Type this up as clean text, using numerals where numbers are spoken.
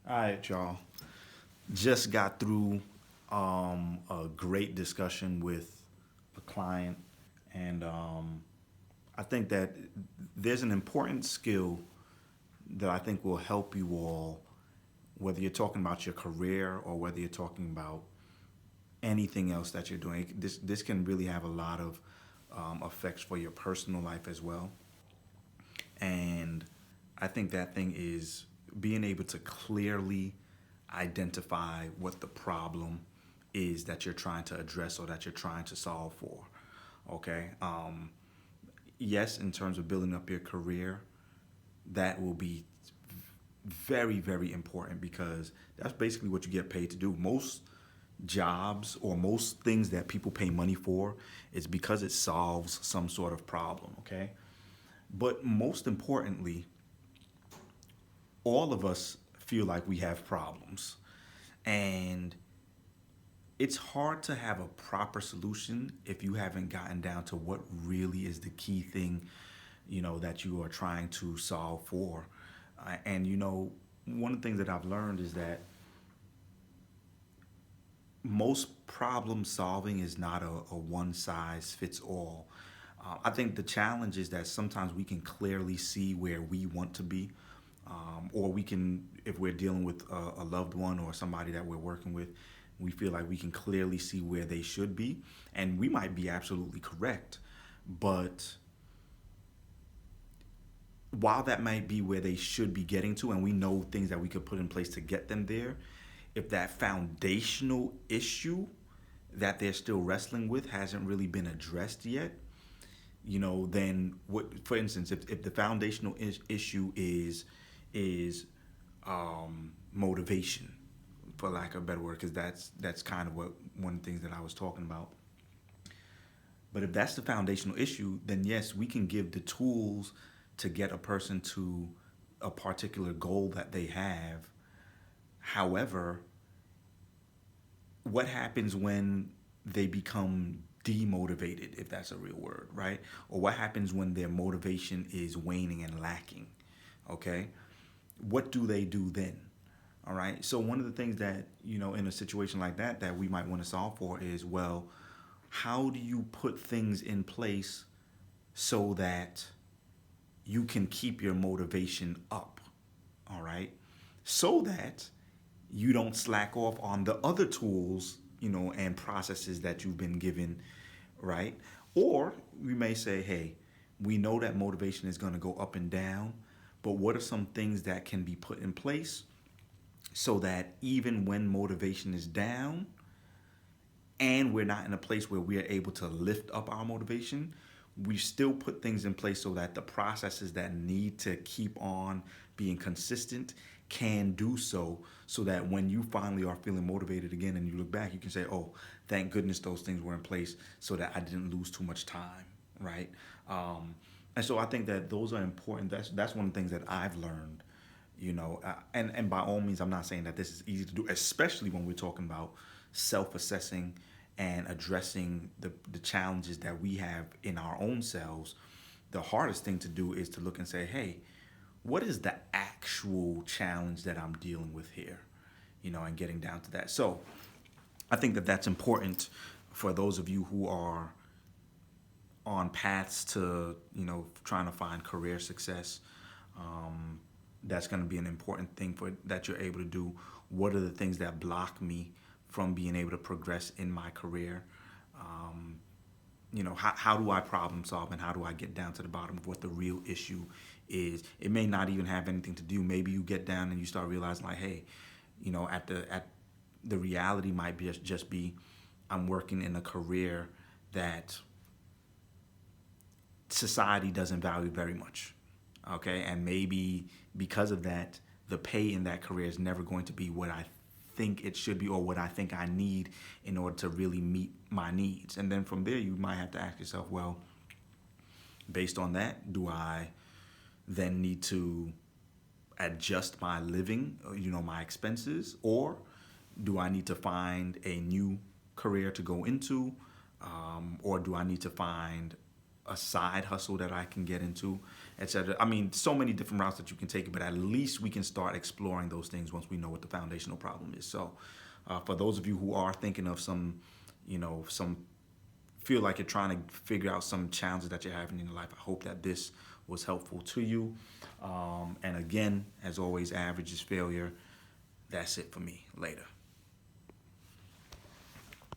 All right, y'all. Just got through a great discussion with a client, and I think that there's an important skill that I think will help you all, whether you're talking about your career or whether you're talking about anything else that you're doing. This can really have a lot of effects for your personal life as well. And I think that thing is being able to clearly identify what the problem is that you're trying to address or that you're trying to solve for. Okay. Yes, in terms of building up your career, that will be very, very important because that's basically what you get paid to do. Most jobs or most things that people pay money for is because it solves some sort of problem. Okay. But most importantly, all of us feel like we have problems. And it's hard to have a proper solution if you haven't gotten down to what really is the key thing, that you are trying to solve for. And, one of the things that I've learned is that most problem solving is not a one size fits all. I think the challenge is that sometimes we can clearly see where we want to be, or we can, if we're dealing with a loved one or somebody that we're working with, we feel like we can clearly see where they should be, and we might be absolutely correct, but while that might be where they should be getting to, and we know things that we could put in place to get them there, if that foundational issue that they're still wrestling with hasn't really been addressed yet, then what? For instance, if the foundational issue is motivation, for lack of a better word, because that's kind of what one of the things that I was talking about. But if that's the foundational issue, then yes, we can give the tools to get a person to a particular goal that they have. However, what happens when they become demotivated, if that's a real word, right? Or what happens when their motivation is waning and lacking? Okay. What do they do then? All right. So, one of the things that, in a situation like that we might want to solve for is, well, how do you put things in place so that you can keep your motivation up? All right. So that you don't slack off on the other tools, and processes that you've been given, right? Or we may say, hey, we know that motivation is going to go up and down, but what are some things that can be put in place so that even when motivation is down and we're not in a place where we are able to lift up our motivation, we still put things in place so that the processes that need to keep on being consistent can do so that when you finally are feeling motivated again and you look back, you can say, oh, thank goodness those things were in place so that I didn't lose too much time, right? And so I think that those are important. That's one of the things that I've learned, and by all means, I'm not saying that this is easy to do, especially when we're talking about self-assessing and addressing the challenges that we have in our own selves. The hardest thing to do is to look and say, hey, what is the actual challenge that I'm dealing with here? And getting down to that. So I think that that's important for those of you who are on paths to, trying to find career success. That's going to be an important thing for that you're able to do. What are the things that block me from being able to progress in my career? How do I problem solve and how do I get down to the bottom of what the real issue is? It may not even have anything to do. Maybe you get down and you start realizing like, hey, at the reality might be just be I'm working in a career that society doesn't value very much. Okay, and maybe because of that, the pay in that career is never going to be what I think it should be or what I think I need in order to really meet my needs. And then from there, you might have to ask yourself, well, based on that, do I then need to adjust my living, my expenses, or do I need to find a new career to go into, or do I need to find a side hustle that I can get into? etc. I mean, so many different routes that you can take it, but at least we can start exploring those things once we know what the foundational problem is. So, for those of you who are thinking of some, some feel like you're trying to figure out some challenges that you're having in your life, I hope that this was helpful to you. And again, as always, average is failure. That's it for me. Later.